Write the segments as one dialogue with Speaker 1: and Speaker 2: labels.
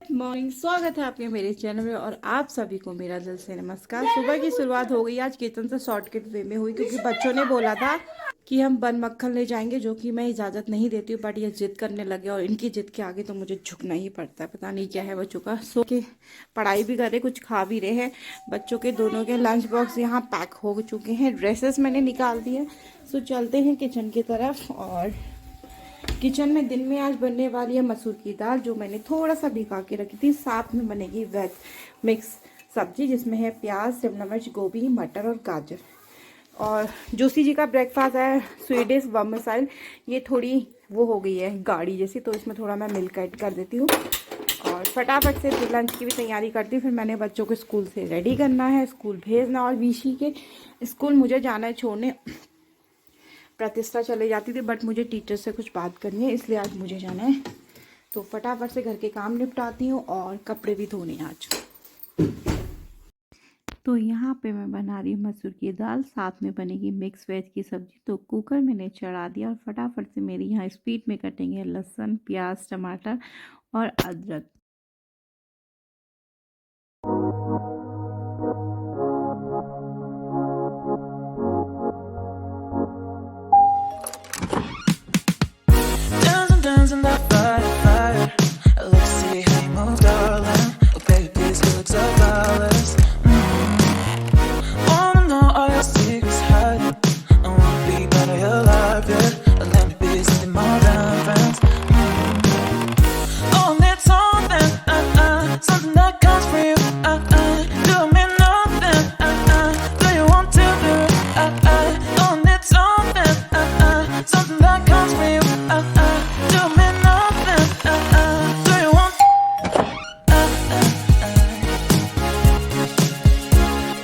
Speaker 1: Morning, स्वागत है आपके मेरे चैनल में और आप सभी को मेरा दिल से नमस्कार। सुबह की शुरुआत हो गई आज किचन से शॉर्टकट वे में हुई, क्योंकि बच्चों ने बोला था कि हम बन मक्खन ले जाएंगे, जो कि मैं इजाज़त नहीं देती हूँ, बट ये जिद करने लगे और इनकी जिद के आगे तो मुझे झुकना ही पड़ता है। पता नहीं क्या है बच्चों का। सो के पढ़ाई भी कर रहे, कुछ खा भी रहे हैं। बच्चों के दोनों के लंच बॉक्स यहाँ पैक हो चुके हैं, ड्रेसेस मैंने निकाल दिए। सो चलते हैं किचन की तरफ। और किचन में दिन में आज बनने वाली है मसूर की दाल, जो मैंने थोड़ा सा भिगा के रखी थी। साथ में बनेगी वेज मिक्स सब्जी, जिसमें है प्याज, शिमला मिर्च, गोभी, मटर और गाजर। और जोशी जी का ब्रेकफास्ट है स्वीडिश वर्मिसाइल। ये थोड़ी वो हो गई है गाढ़ी जैसी, तो इसमें थोड़ा मैं मिल्क ऐड कर देती हूँ और फटाफट से लंच की भी तैयारी करती हूँ। फिर मैंने बच्चों को स्कूल से रेडी करना है, स्कूल भेजना। और विशी के स्कूल मुझे जाना है छोड़ने। प्रतिष्ठा चले जाती थी, बट मुझे टीचर से कुछ बात करनी है, इसलिए आज मुझे जाना है। तो फटाफट से घर के काम निपटाती हूँ और कपड़े भी धोने आज। तो यहाँ पे मैं बना रही हूँ मसूर की दाल, साथ में बनेगी मिक्स वेज की सब्जी। तो कुकर मैंने चढ़ा दिया और फटाफट से मेरी यहाँ स्पीड में कटेंगे लहसुन, प्याज, टमाटर और अदरक।
Speaker 2: Dancing that fire. Let's see how you move, darling. Oh, baby, please, you look so flawless. Wanna know all your secrets hiding. I wanna be part of your life, yeah. Let me be something more than friends. Oh, need something, something that comes from you. Do me nothing, do you want to do it? Oh, need something, something that comes from you. Do me nothing, do you want?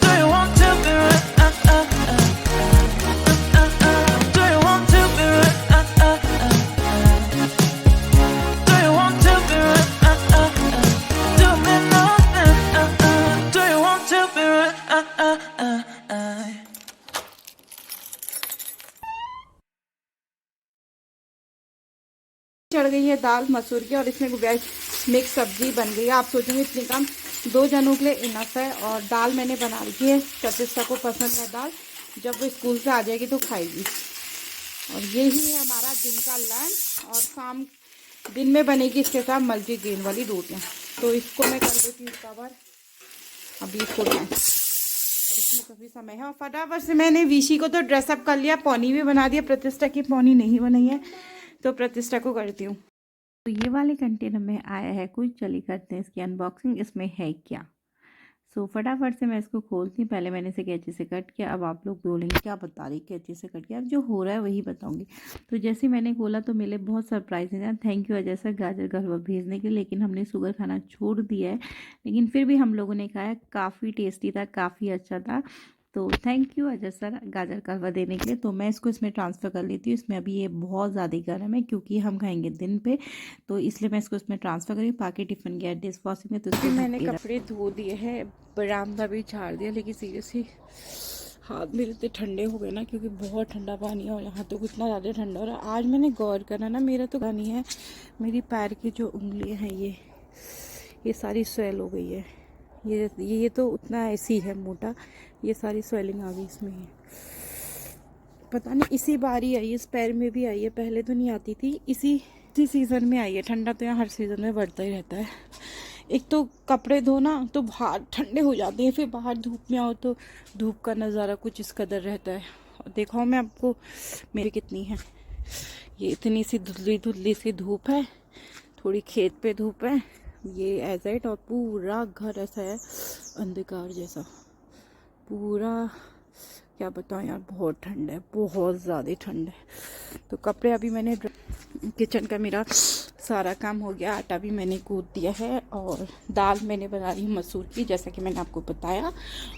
Speaker 2: Do you want to be right? Do you want to be right? Do you want to be right? Do me nothing, do you want to be right?
Speaker 1: चढ़ गई है दाल मसूर की और इसमें veg mix सब्जी बन गई है। आप सोचेंगे इतनी कम, 2 जनों के लिए इनफ है। और दाल मैंने बना रखी है, प्रतिष्ठा को पसंद है दाल, जब वो स्कूल से आ जाएगी तो खाएगी। और यही है हमारा दिन का लंच। और शाम दिन में बनेगी इसके साथ मल्टीग्रेन वाली रोटियाँ। तो इसको मैं कर देती हूँ कवर अभी थोड़ा, और इसमें काफ़ी समय है। और फटाफट से मैंने विशी को तो ड्रेसअप कर लिया, पौनी भी बना दिया। प्रतिष्ठा की पौनी नहीं बनाई है, तो प्रतिष्ठा को करती हूँ। तो ये वाले कंटेनर में आया है कुछ, चलिए करते हैं इसकी अनबॉक्सिंग। इसमें है क्या। सो फटाफट से मैं इसको खोलती हूँ। पहले मैंने इसे कैंची से कट किया, अब आप लोग बोलेंगे क्या बता रही, कैंची से कट किया। अब जो हो रहा है वही बताऊंगी। तो जैसे मैंने खोला तो मिले बहुत सरप्राइजिंग है। थैंक यू अजय सर गाजर का हलवा भेजने के लिए। लेकिन हमने शुगर खाना छोड़ दिया है, लेकिन फिर भी हम लोगों ने खाया, काफ़ी टेस्टी था, काफ़ी अच्छा था। तो थैंक यू अजय सर गाजर का हलवा देने के लिए। तो मैं इसको इसमें ट्रांसफ़र कर लेती हूँ। इसमें अभी ये बहुत ज़्यादा गर्म है, क्योंकि हम खाएंगे दिन पे, तो इसलिए मैं इसको इसमें ट्रांसफ़र करी। बाकी टिफ़िन गया डिश वॉशिंग में, तो इसको मैंने कपड़े धो दिए हैं, बरामदा भी झाड़ दिया। लेकिन सीरियसली हाथ मेरे इतने ठंडे हो गए ना, क्योंकि बहुत ठंडा पानी है और यहाँ तो इतना ज़्यादा ठंडा हो रहा है। आज मैंने गौर करा ना, मेरा तो नहीं है, मेरी पैर की जो उंगलियाँ हैं ये सारी स्वेल हो गई है। ये तो उतना ऐसी है मोटा, ये सारी स्वेलिंग आ गई इसमें। पता नहीं इसी बार ही आई है, इस पैर में भी आई है, पहले तो नहीं आती थी। इसी सीज़न में आई है। ठंडा तो यहाँ हर सीज़न में बढ़ता ही रहता है। एक तो कपड़े धोना तो बाहर ठंडे हो जाते हैं, फिर बाहर धूप में आओ तो धूप का नज़ारा कुछ इस कदर रहता है। और देखो मैं आपको मेरी कितनी है, ये इतनी सी धुंधली धुंधली सी धूप है, थोड़ी खेत पे धूप है, ये एज इट। और पूरा घर ऐसा है अंधकार जैसा पूरा, क्या बताऊँ यार, बहुत ठंड है, बहुत ज़्यादा ठंड है। तो कपड़े अभी मैंने, किचन का मेरा सारा काम हो गया, आटा भी मैंने कूट दिया है। और दाल मैंने बना रही हूँ मसूर की, जैसा कि मैंने आपको बताया।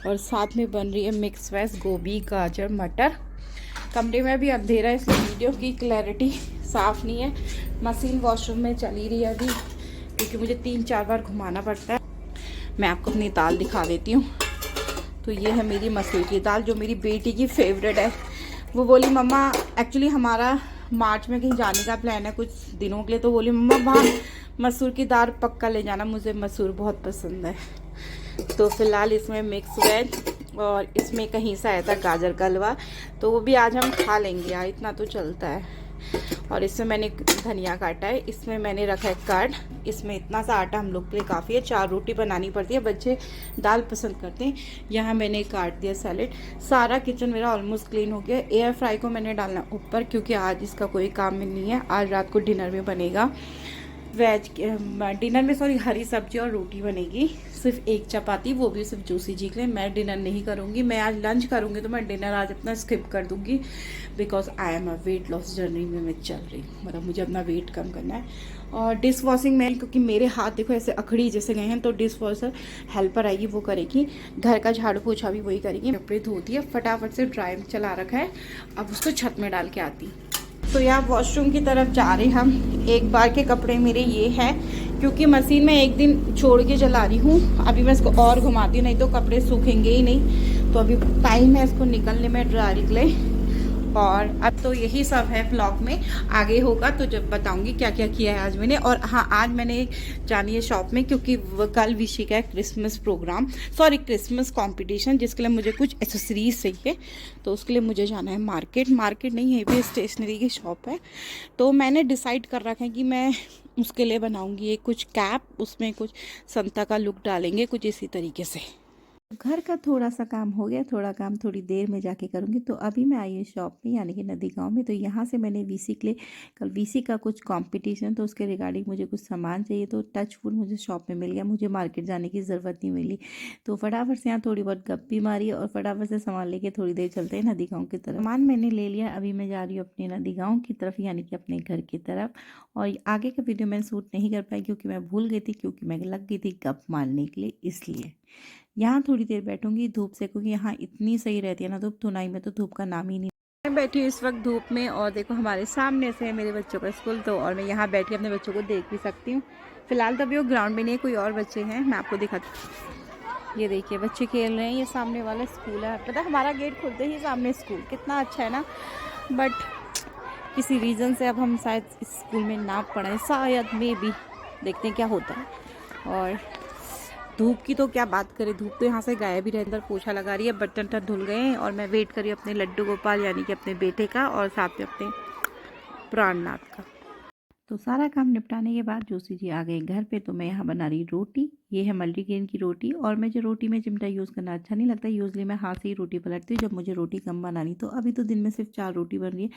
Speaker 1: और साथ में बन रही है मिक्स वेज, गोभी, गाजर, मटर। कमरे में भी अंधेरा है, इसलिए वीडियो की क्लैरिटी साफ़ नहीं है। मशीन वॉशरूम में चली रही है अभी, क्योंकि मुझे 3-4 बार घुमाना पड़ता है। मैं आपको अपनी दाल दिखा देती हूँ। तो ये है मेरी मसूर की दाल, जो मेरी बेटी की फेवरेट है। वो बोली मम्मा, एक्चुअली हमारा मार्च में कहीं जाने का प्लान है कुछ दिनों के लिए, तो बोली मम्मा वहाँ मसूर की दाल पक्का ले जाना, मुझे मसूर बहुत पसंद है। तो फिलहाल इसमें मिक्स वेज और इसमें कहीं सा आया था गाजर का हलवा, तो वो भी आज हम खा लेंगे यार, इतना तो चलता है। और इसमें मैंने धनिया काटा है, इसमें मैंने रखा है कर्ड, इसमें इतना सा आटा हम लोग के लिए काफ़ी है, 4 रोटी बनानी पड़ती है, बच्चे दाल पसंद करते हैं। यहाँ मैंने काट दिया सैलेड। सारा किचन मेरा ऑलमोस्ट क्लीन हो गया। एयर फ्राई को मैंने डालना ऊपर क्योंकि आज इसका कोई काम नहीं है, आज रात को डिनर में बनेगा वेज, डिनर में सॉरी हरी सब्जी और रोटी बनेगी, सिर्फ एक चपाती, वो भी सिर्फ जूसी जी के लिए। मैं डिनर नहीं करूँगी, मैं आज लंच करूँगी, तो मैं डिनर आज अपना स्किप कर दूँगी because I am a weight loss journey में मैं चल रही हूँ, मतलब मुझे अपना वेट कम करना है। और डिश वॉशिंग में क्योंकि मेरे हाथ देखो ऐसे अखड़ी जैसे गए हैं, तो डिश वॉशर हेल्पर आएगी, वो करेगी। घर का झाड़ू पोछा भी वही करेगी। कपड़े धोती है, फटाफट से ड्राई चला रखा है, अब उसको छत में डाल के आती। तो यहाँ वॉशरूम की तरफ जा रहे हम। एक बार के कपड़े मेरे ये हैं क्योंकि मशीन में एक दिन छोड़ के चला रही हूँ, अभी मैं इसको और घुमाती हूँ, नहीं तो कपड़े सूखेंगे ही नहीं। तो अभी टाइम है इसको निकलने में ड्राई के लिए। और अब तो यही सब है ब्लॉग में, आगे होगा तो जब बताऊंगी क्या क्या किया है आज मैंने। और हाँ, आज मैंने जानी है शॉप में क्योंकि कल विशी का है Christmas program, sorry Christmas competition, जिसके लिए मुझे कुछ एसेसरीज चाहिए, तो उसके लिए मुझे जाना है मार्केट। मार्केट नहीं है, भी स्टेशनरी की शॉप है। तो मैंने डिसाइड कर रखा है कि मैं उसके लिए बनाऊंगी एक कुछ कैप, उसमें कुछ संता का लुक डालेंगे, कुछ इसी तरीके से। घर का थोड़ा सा काम हो गया, थोड़ा काम थोड़ी देर में जाके करूँगी। तो अभी मैं आई हूँ शॉप में, यानी कि नदी गांव में। तो यहाँ से मैंने वीसी के लिए, कल वीसी का कुछ कंपटीशन, तो उसके रिगार्डिंग मुझे कुछ सामान चाहिए, तो टच फूड मुझे शॉप में मिल गया, मुझे मार्केट जाने की ज़रूरत नहीं मिली। तो फटाफट से यहाँ थोड़ी बहुत गप्पी मारी और फटाफट से सामान लेके थोड़ी देर चलते हैं नदी गाँव की तरफ। सामान मैंने ले लिया, अभी मैं जा रही हूँ अपने नदी गाँव की तरफ, यानी कि अपने घर की तरफ। और आगे का वीडियो मैं शूट नहीं कर पाई क्योंकि मैं भूल गई थी, क्योंकि मैं लग गई थी गप मारने के लिए, इसलिए यहाँ थोड़ी देर बैठूंगी धूप से, क्योंकि यहाँ इतनी सही रहती है ना धूप, थुनाई में तो धूप का नाम ही नहीं। मैं बैठी हूँ इस वक्त धूप में और देखो हमारे सामने से है मेरे बच्चों का स्कूल, तो और मैं यहाँ बैठ के अपने बच्चों को देख भी सकती हूँ। फिलहाल तभी वो ग्राउंड में नहीं है, कोई और बच्चे हैं, मैं आपको दिखाती हूँ। ये देखिए बच्चे खेल रहे हैं, ये सामने वाला स्कूल है। पता हमारा गेट खुलते ही सामने स्कूल, कितना अच्छा है ना। बट किसी रीज़न से अब हम शायद इस स्कूल में ना पढ़ें, शायद में भी, देखते हैं क्या होता है। और धूप की तो क्या बात करें, धूप तो यहाँ से गायब ही रहे, अंदर पोछा लगा रही है, बर्तन टन धुल गए हैं। और मैं वेट करी अपने लड्डू गोपाल यानी कि अपने बेटे का, और साथ में अपने प्राणनाथ का। तो सारा काम निपटाने के बाद जोशी जी आ गए घर पे। तो मैं यहाँ बना रही रोटी, ये है मल्टीग्रेन की रोटी। और मुझे रोटी में चिमटा यूज़ करना अच्छा नहीं लगता, यूजली मैं हाथ से ही रोटी पलटती हूँ जब मुझे रोटी कम बनानी। तो अभी तो दिन में सिर्फ 4 रोटी बन रही है।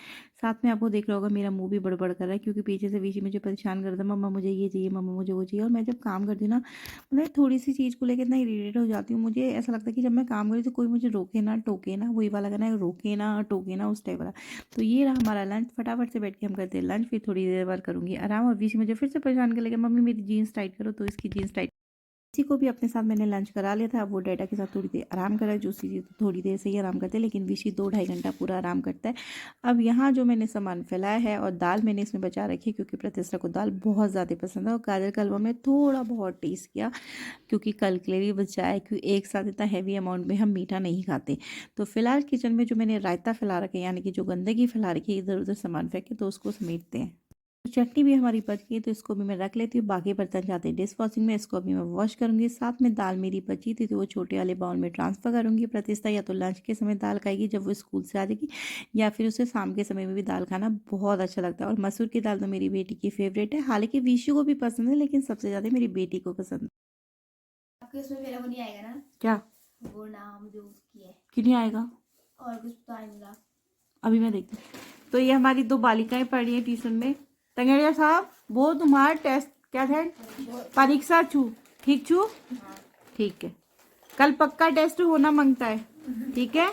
Speaker 1: साथ में आपको देख रहा होगा मेरा मुंह भी बड़बड़ कर रहा है, क्योंकि पीछे से विशी मुझे परेशान कर था, मम्मा मुझे ये चाहिए, मम्मा मुझे वो चाहिए। और मैं जब काम करती हूँ ना, मतलब थोड़ी सी चीज़ को लेकर इतना इरीटेट हो जाती हूँ। मुझे ऐसा लगता है कि जब मैं काम करी तो कोई मुझे रोके ना टोके ना, वही वाला कहना है, रोके ना टोके ना, उस टाइप वाला। तो ये रहा हमारा लंच, फटाफट से बैठ के हम करते हैं लंच, फिर थोड़ी देर बाद करूँगी आराम। और विशी मुझे फिर से परेशान कर लेगा, मम्मी मेरी जीन्स टाइट करो, तो इसकी जीन्स टाइट। किसी को भी अपने साथ मैंने लंच करा लिया था, अब वो डैडा के साथ थोड़ी देर आराम करा। जूसी जी तो थोड़ी देर से ही आराम करते हैं, लेकिन विशी 2-2.5 घंटा पूरा आराम करता है। अब यहाँ जो मैंने सामान फैलाया है, और दाल मैंने इसमें बचा रखी है क्योंकि प्रतिष्ठा को दाल बहुत ज़्यादा पसंद है। और गाजर का हलवा में थोड़ा बहुत टेस्ट किया क्योंकि कल के लिए भी बचाया, क्योंकि एक साथ इतना हैवी अमाउंट में हम मीठा नहीं खाते। तो फिलहाल किचन में जो मैंने रायता फैला रखा है, यानी कि जो गंदगी फैला रखी है इधर उधर सामान फेंके, तो उसको समेटते हैं। चटनी भी हमारी बच गई, तो इसको भी मैं रख लेती हूँ। बाकी बर्तन जाते हैं डिश वॉशिंग में, इसको अभी मैं वॉश करूँगी। साथ में दाल मेरी बची थी, तो वो छोटे वाले बाउल में ट्रांसफ़र करूँगी। प्रतिष्ठा या तो लंच के समय दाल खाएगी जब वो स्कूल से आ जाएगी, या फिर उसे शाम के समय में भी दाल खाना बहुत अच्छा लगता है। और मसूर की दाल तो मेरी बेटी की फेवरेट है, हालांकि विशु को भी पसंद है, लेकिन सबसे ज़्यादा मेरी बेटी को पसंद है।
Speaker 3: आपके उसमें मेरा वो नहीं आएगा ना,
Speaker 1: क्या
Speaker 3: वो नाम जो उसकी है,
Speaker 1: क्यों नहीं आएगा?
Speaker 3: और कुछ पता नहीं मिला,
Speaker 1: अभी मैं देखती हूँ। तो ये हमारी 2 बालिकाएं पढ़ी हैं ट्यूशन में। तंगड़िया साहब, वो तुम्हारा टेस्ट क्या था? परीक्षा छू ठीक छू? ठीक है, कल पक्का टेस्ट होना मांगता है, ठीक है?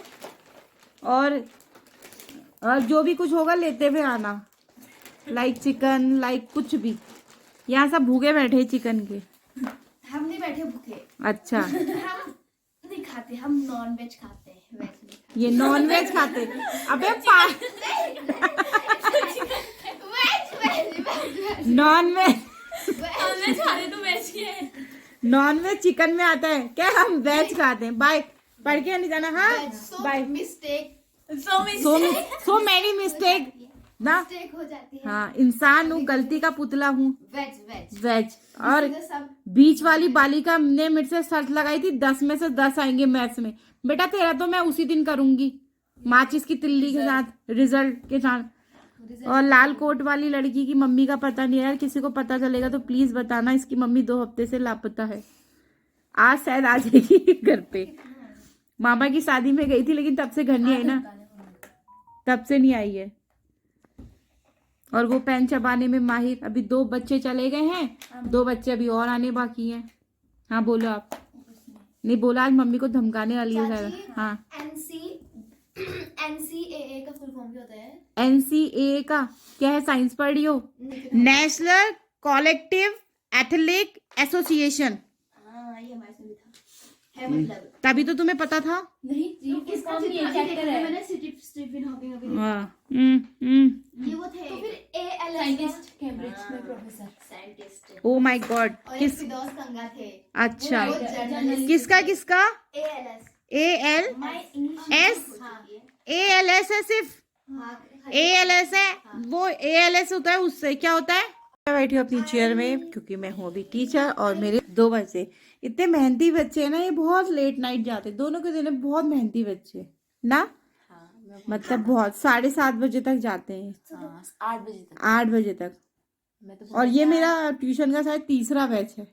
Speaker 1: और जो भी कुछ होगा लेते हुए आना, लाइक चिकन, लाइक कुछ भी। यहाँ सब भूखे बैठे चिकन के।
Speaker 3: हम नहीं बैठे भूखे।
Speaker 1: अच्छा
Speaker 3: हम नहीं खाते, हम नॉन वेज खाते हैं, वेज नहीं।
Speaker 1: ये नॉन वेज खाते? अबे नॉन वेज
Speaker 3: खाते तो वेज ही है।
Speaker 1: नॉन वेज चिकन में आता है क्या? हम वेज खाते हैं। बाय, पढ़ के नहीं जाना। हाँ bye.
Speaker 3: Mistake,
Speaker 1: so many mistake. ना।
Speaker 3: मिस्टेक हो जाती है।
Speaker 1: हाँ, इंसान हूँ, गलती का पुतला हूँ।
Speaker 3: वेज
Speaker 1: वेज। और
Speaker 3: तो सब
Speaker 1: बीच वाली बालिका ने मेरे से शर्त लगाई थी 10 में से 10 आएंगे मैथ्स में। बेटा तेरा तो मैं उसी दिन करूंगी, माचिस की तिल्ली के साथ, रिजल्ट के साथ। और लाल कोट वाली लड़की की मम्मी का पता नहीं है यार, किसी को पता चलेगा तो प्लीज बताना। इसकी मम्मी 2 हफ्ते से लापता है। आज शायद आ जाएगी घर पे। मामा की शादी में गई थी लेकिन तब से घर नहीं आई ना, तब से नहीं आई है। और वो पेन चबाने में माहिर। अभी 2 बच्चे चले गए हैं, 2 बच्चे अभी और आने बाकी हैं। हाँ बोलो आप। नहीं बोला, आज मम्मी को धमकाने वाली है शायद। हाँ,
Speaker 3: NCAA का फुल फॉर्म क्या होता है?
Speaker 1: NCAA का क्या है? साइंस पढ़ रही हो? National collective athletic association.
Speaker 3: हाँ, ये हमारे से भी था। है मतलब।
Speaker 1: तभी तो तुम्हें पता था।
Speaker 3: नहीं जी, इसका चैप्टर है। मैंने स्टीफन हॉकिंग अभी
Speaker 1: हाँ।
Speaker 3: ये वो थे। तो फिर ALS साइंटिस्ट, कैम्ब्रिज में professor, scientist.
Speaker 1: Oh my God.
Speaker 3: और
Speaker 1: किस?
Speaker 3: एक फिदौस कंगा थे।
Speaker 1: अच्छा,
Speaker 3: वो जर्नलिस्ट
Speaker 1: किसका किसका?
Speaker 3: ALS।
Speaker 1: AL
Speaker 3: मैं इंग्लिश
Speaker 1: S?
Speaker 3: हाँ
Speaker 1: ALS है सिर्फ?
Speaker 3: हाँ
Speaker 1: ALS है वो? ALS होता है, उससे क्या होता है? मैं बैठी हूँ अपनी चेयर में क्योंकि मैं हूँ अभी टीचर और मेरे 2 बच्चे इतने मेहनती बच्चे हैं ना, ये बहुत लेट नाइट जाते, दोनों के दिन बहुत मेहनती बच्चे ना। मतलब बहुत 7:30 बजे तक जाते हैं।
Speaker 3: 8 बजे तक।
Speaker 1: 8 बजे तक। और ये मेरा ट्यूशन का शायद तीसरा बैच है।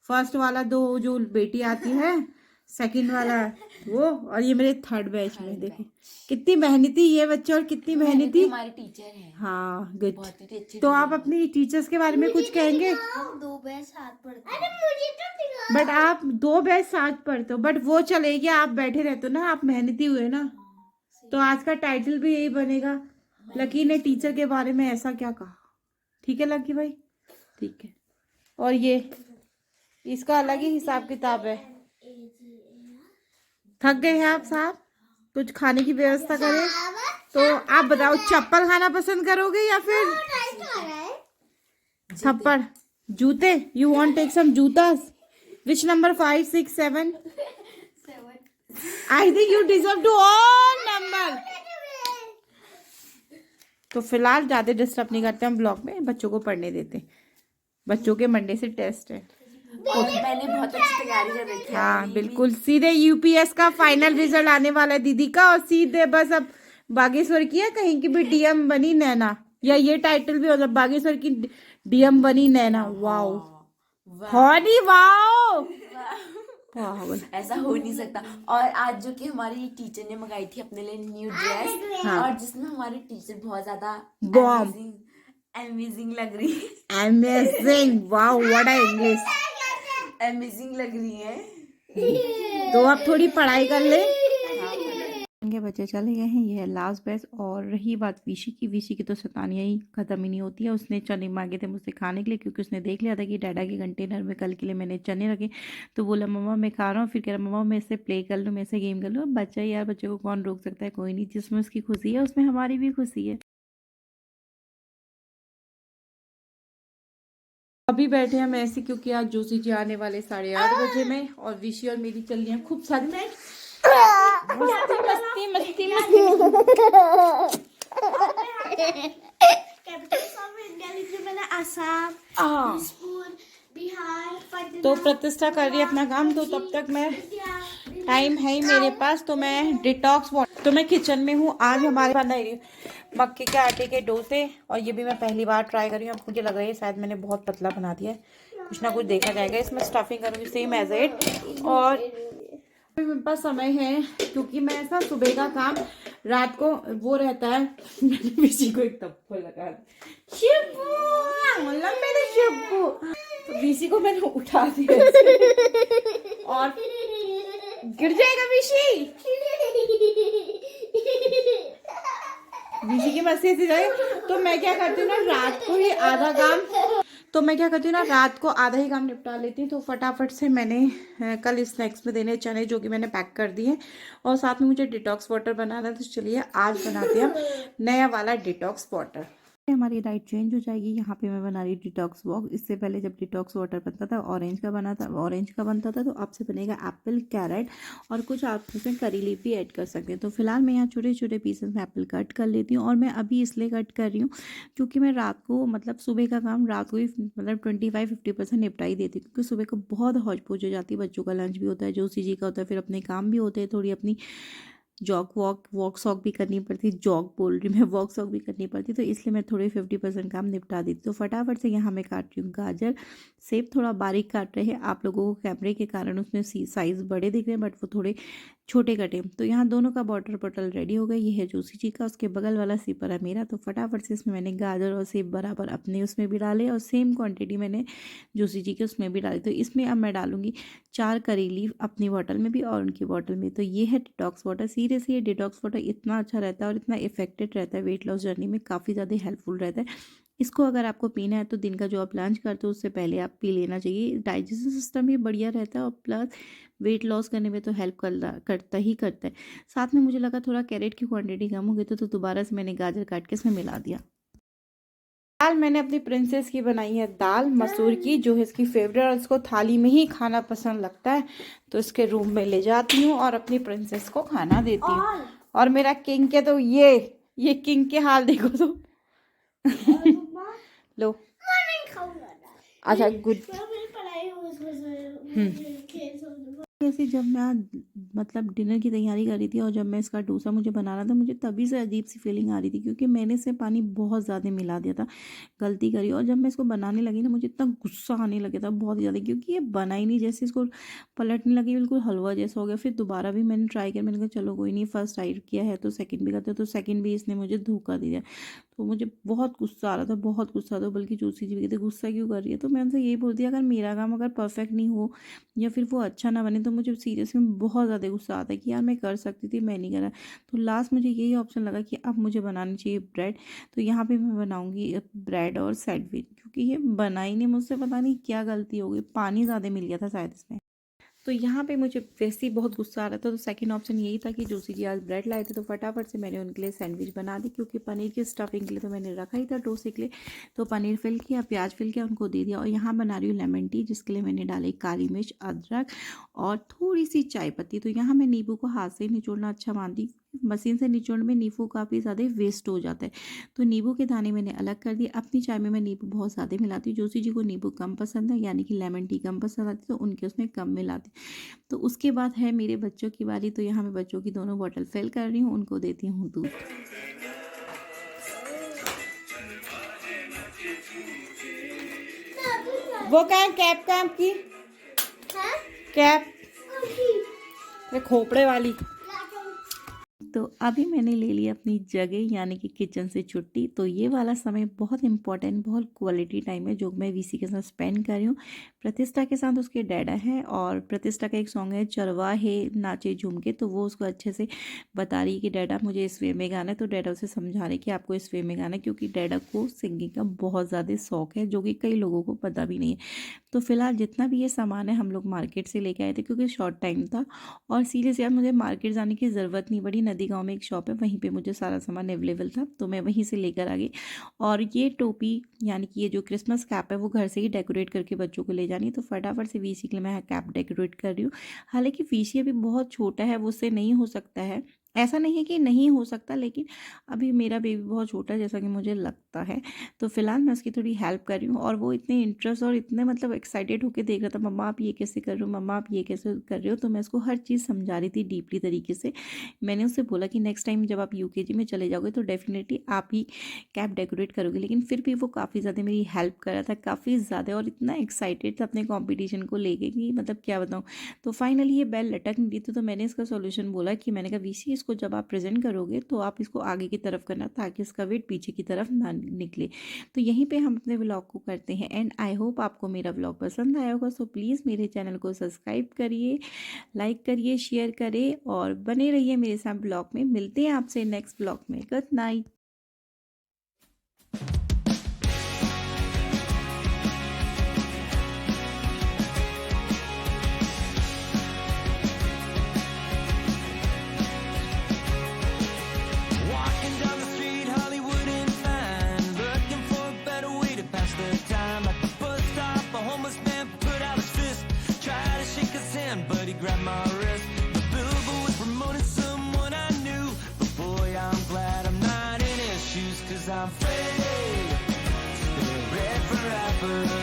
Speaker 1: फर्स्ट वाला 2 जो बेटी आती है, सेकंड वाला वो, और ये मेरे 3rd बैच में। देखो कितनी मेहनती ये बच्चे और कितनी मेहनती
Speaker 3: हमारे टीचर हैं।
Speaker 1: हाँ गुड। तो आप अपनी टीचर्स के बारे में कुछ कहेंगे?
Speaker 3: 2 बैच साथ पढ़ते हैं।
Speaker 1: बट आप 2 बैच साथ पढ़ते हो, बट वो चले गया, आप बैठे रहते हो ना, आप मेहनती हुए ना। तो आज का टाइटल भी यही बनेगा, लकी ने टीचर के बारे में ऐसा क्या कहा। ठीक है लकी भाई? ठीक है। और ये इसका अलग ही हिसाब किताब है। थक गए हैं आप साहब? कुछ खाने की व्यवस्था करें तो आप बताओ, चप्पल खाना पसंद करोगे या फिर थप्पड़? जूते? यू वांट टेक सम जूतास? Which number? 5, 6, 7? I think you deserve to all number. तो फिलहाल ज्यादा डिस्टर्ब नहीं करते हम ब्लॉग में, बच्चों को पढ़ने देते। बच्चों के मंडे से टेस्ट है।
Speaker 3: मैंने बहुत अच्छी तैयारी कर रखी है।
Speaker 1: हाँ बिल्कुल, सीधे UPS का फाइनल रिजल्ट आने वाला है दीदी का, और सीधे बस अब बागेश्वर की है कहीं की भी DM बनी नैना, या ये टाइटल भी होता है बागेश्वर की DM बनी नैना। वाओ हॉनी वाओ,
Speaker 3: ऐसा हो नहीं सकता। और आज जो कि हमारी टीचर ने मंगाई थी अपने लिए न्यू ड्रेस, और जिसमें हमारी टीचर बहुत ज्यादा अमेजिंग लग रही है।
Speaker 1: Amazing, wow what a English,
Speaker 3: amazing लग रही है।
Speaker 1: तो आप थोड़ी पढ़ाई कर ले। के बच्चे चले गए हैं, ये है लास्ट बैच। और रही बात विशी की, विशी की तो शैतानियाँ ही खत्म ही नहीं होती है। उसने चने मांगे थे मुझसे खाने के लिए, क्योंकि उसने देख लिया था कि डैडा के कंटेनर में कल के लिए मैंने चने रखे। तो बोला मम्मा मैं खा रहा हूँ, फिर कह रहा मम्मा मैं इससे प्ले कर लूँ, मैं इससे गेम कर लूँ। बच्चा यार, बच्चे को कौन रोक सकता है? कोई नहीं, जिसमें उसकी खुशी है उसमें हमारी भी खुशी है। अभी बैठे हैं हम ऐसे क्योंकि आज जोशी जी आने वाले 8:30 बजे में, और विशी और मेरी चल रही है खूब सारी मस्ती मस्ती मस्ती तो प्रतिष्ठा कर रही है अपना काम। तो तब तक मैं, टाइम है ही मेरे पास, तो मैं डिटॉक्स वाटर, तो मैं किचन में हूँ। आज हमारे बना रही हूँ मक्के के आटे के डोसे, और ये भी मैं पहली बार ट्राई कर रही हूँ। अब मुझे लग रहा है शायद मैंने बहुत पतला बना दिया है, कुछ ना कुछ देखा जाएगा। इसमें स्टफिंग करूँगी सेम एज इट। और मेरे पास समय है क्योंकि मैं ऐसा सुबह का काम रात को वो रहता है। मैंने किसी को एक थप्पड़ लगा, मतलब मेरे शिब्बू, तो बीसी को मैंने उठा दिया और गिर जाएगा बीसी। बीसी की मस्ती से जाए। तो मैं क्या करती हूँ ना, रात को ही आधा काम निपटा लेती हूँ। तो फटाफट से मैंने कल स्नैक्स में देने चने जो कि मैंने पैक कर दिए, और साथ में मुझे डिटॉक्स वाटर बनाना है। तो चलिए आज बनाते हैं नया वाला डिटॉक्स वाटर। हमारी डाइट चेंज हो जाएगी। यहाँ पे मैं बना रही डिटॉक्स वॉक। इससे पहले जब डिटॉक्स वाटर बनता था ऑरेंज का बनता था, तो अब से बनेगा एप्पल, कैरेट और कुछ आप उसमें करी लीफ भी ऐड कर सकते हैं। तो फिलहाल मैं यहाँ छोटे छोटे पीसेस में एप्पल कट कर लेती हूँ, और मैं अभी इसलिए कट कर रही हूँ क्योंकि मैं रात को मतलब सुबह का काम रात को ही मतलब 25-50% निपटा ही देती हूँ, क्योंकि सुबह को बहुत हौज पौच हो जाती है। बच्चों का लंच भी होता है, जोशी जी का होता है, फिर अपने काम भी होते हैं, थोड़ी अपनी वॉक सॉक भी करनी पड़ती, जॉग बोल रही मैं, वॉक सॉक भी करनी पड़ती, तो इसलिए मैं थोड़े 50% काम निपटा देती। तो फटाफट से यहाँ मैं काट रही हूँ गाजर। सेब थोड़ा बारीक काट रहे हैं, आप लोगों को कैमरे के कारण उसमें साइज़ बड़े दिख रहे हैं, बट वो थोड़े छोटे कटे। तो यहाँ दोनों का वाटर बॉटल रेडी हो गया। ये है जोशी जी का, उसके बगल वाला सिपर है मेरा। तो फटाफट से इसमें मैंने गाजर और सेब बराबर अपने उसमें भी डाले, और सेम क्वांटिटी मैंने जोशी जी के उसमें भी डाली। तो इसमें अब मैं डालूंगी 4 करी लीफ अपनी बॉटल में भी और उनकी बॉटल में। तो ये है डिटॉक्स वाटर। सीरियसली ये डिटॉक्स वाटर इतना अच्छा रहता है और इतना इफेक्टिव रहता है, वेट लॉस जर्नी में काफ़ी ज़्यादा हेल्पफुल रहता है। इसको अगर आपको पीना है तो दिन का जो आप लंच करते हो उससे पहले आप पी लेना चाहिए। डाइजेशन सिस्टम भी बढ़िया रहता है, और प्लस वेट लॉस करने में तो हेल्प करता है। साथ में मुझे लगा थोड़ा कैरेट की क्वांटिटी कम हो गई, तो दोबारा से मैंने गाजर काट के इसमें मिला दिया। दाल मैंने अपनी प्रिंसेस की बनाई है, दाल मसूर की, जो है इसकी फेवरेट, और इसको थाली में ही खाना पसंद लगता है। तो इसके रूम में ले जाती हूँ और अपनी प्रिंसेस को खाना देती हूँ। और मेरा किंग के तो ये किंग के हाल देखो तो लो अच्छा गुड। जैसे जब मैं मतलब डिनर की तैयारी कर रही थी, और जब मैं इसका डोसा मुझे बनाना था, मुझे तभी से अजीब सी फीलिंग आ रही थी, क्योंकि मैंने इसमें पानी बहुत ज़्यादा मिला दिया था, गलती करी। और जब मैं इसको बनाने लगी ना, मुझे इतना गुस्सा आने लगा था बहुत ज़्यादा, क्योंकि ये बना ही नहीं। जैसे इसको पलटने लगी बिल्कुल हलवा जैसा हो गया। फिर दोबारा भी मैंने ट्राई किया, मैंने कहा चलो कोई नहीं, फर्स्ट ट्राई किया है तो सेकेंड भी करते, तो सेकेंड भी इसने मुझे धोखा दिया। तो मुझे बहुत गुस्सा आ रहा था, बहुत गुस्सा था। बल्कि जोशी जी भी कहते गुस्सा क्यों कर रही है, तो मैं उनसे यही बोलती अगर मेरा काम अगर परफेक्ट नहीं हो या फिर वो अच्छा ना बने, तो मुझे सीरियसली बहुत ज़्यादा गुस्सा आता है कि यार मैं कर सकती थी, मैं नहीं करा। तो लास्ट मुझे यही ऑप्शन लगा कि अब मुझे बनानी चाहिए ब्रेड। तो यहाँ पे मैं बनाऊँगी ब्रेड और सैंडविच, क्योंकि ये बना ही नहीं मुझसे, पता नहीं क्या गलती हो गई, पानी ज़्यादा मिल गया था शायद इसमें। तो यहाँ पे मुझे वैसे ही बहुत गुस्सा आ रहा था, तो सेकंड ऑप्शन यही था कि जोशी जी आज ब्रेड लाए थे, तो फटाफट से मैंने उनके लिए सैंडविच बना दी, क्योंकि पनीर की स्टफिंग के लिए तो मैंने रखा ही था डोसे के लिए। तो पनीर फिल किया, प्याज फिल किया, उनको दे दिया। और यहाँ बना रही हूँ लेमन टी, जिसके लिए मैंने डाली काली मिर्च, अदरक और थोड़ी सी चाय पत्ती। तो यहाँ मैं नींबू को हाथ से निचोड़ना अच्छा मानती, मशीन से निचोड़ने में नींबू काफ़ी ज़्यादा वेस्ट हो जाता है, तो नींबू के दाने मैंने अलग कर दिए। अपनी चाय में मैं नींबू बहुत ज़्यादा मिलाती हूँ, जोशी जी को नींबू कम पसंद है, यानी कि लेमन टी कम पसंद आती है, तो उनके उसमें कम मिलाती। तो उसके बाद है मेरे बच्चों की बारी। तो यहाँ मैं बच्चों की दोनों बॉटल फिल कर रही हूँ, उनको देती हूँ दूध। वो क्या कैप का आपकी कैप खोपड़े वाली। तो अभी मैंने ले ली अपनी जगह यानी कि किचन से छुट्टी। तो ये वाला समय बहुत इंपॉर्टेंट, बहुत क्वालिटी टाइम है जो मैं वीसी के साथ स्पेंड कर रही हूँ। प्रतिष्ठा के साथ उसके डैडा है, और प्रतिष्ठा का एक सॉन्ग है चरवाहे नाचे झूम के, तो वो उसको अच्छे से बता रही है कि डैडा मुझे इस वे में गाना है। तो डैडा उसे समझा रहे कि आपको इस वे में गाना है, क्योंकि डैडा को सिंगिंग का बहुत ज़्यादा शौक है, जो कि कई लोगों को पता भी नहीं है। तो फिलहाल जितना भी ये सामान है हम लोग मार्केट से लेके आए थे, क्योंकि शॉर्ट टाइम था। और सीरियस यार मुझे मार्केट जाने की ज़रूरत नहीं पड़ी, नदी गांव में एक शॉप है, वहीं पे मुझे सारा सामान अवेलेबल था, तो मैं वहीं से लेकर आ गई। और ये टोपी यानी कि ये जो क्रिसमस कैप है वो घर से ही डेकोरेट करके बच्चों को ले जानी है। तो फटाफट से वीसी के लिए मैं कैप डेकोरेट कर रही हूँ। हालांकि वीसी अभी बहुत छोटा है, वो उससे नहीं हो सकता है, ऐसा नहीं है कि नहीं हो सकता, लेकिन अभी मेरा बेबी बहुत छोटा है जैसा कि मुझे लगता है। तो फिलहाल मैं उसकी थोड़ी हेल्प कर रही हूँ, और वो इतने इंटरेस्ट और इतने मतलब एक्साइटेड होकर देख रहा था, मम्मा आप ये कैसे कर रहे हो, मम्मा आप ये कैसे कर रहे हो। तो मैं उसको हर चीज़ समझा रही थी डीपली तरीके से। मैंने उससे बोला कि नेक्स्ट टाइम जब आप यूकेजी में चले जाओगे तो डेफिनेटली आप ही कैप डेकोरेट करोगे। लेकिन फिर भी वो काफ़ी ज़्यादा मेरी हेल्प कर रहा था, काफ़ी ज़्यादा, और इतना एक्साइटेड था अपने कॉम्पिटिशन को लेके कि मतलब क्या बताऊँ। तो फाइनली ये बेल लटक नहीं थी, तो मैंने इसका सोल्यूशन बोला कि मैंने कहा वीसी इसको जब आप प्रेजेंट करोगे तो आप इसको आगे की तरफ करना, ताकि इसका वेट पीछे की तरफ ना निकले। तो यहीं पे हम अपने व्लॉग को करते हैं एंड। आई होप आपको मेरा व्लॉग पसंद आया होगा। सो प्लीज़ मेरे चैनल को सब्सक्राइब करिए, लाइक करिए, शेयर करिए, और बने रहिए मेरे साथ ब्लॉग में। मिलते हैं आपसे नेक्स्ट ब्लॉग में। Good night.
Speaker 2: Walking down the street, Hollywood and fine, but पर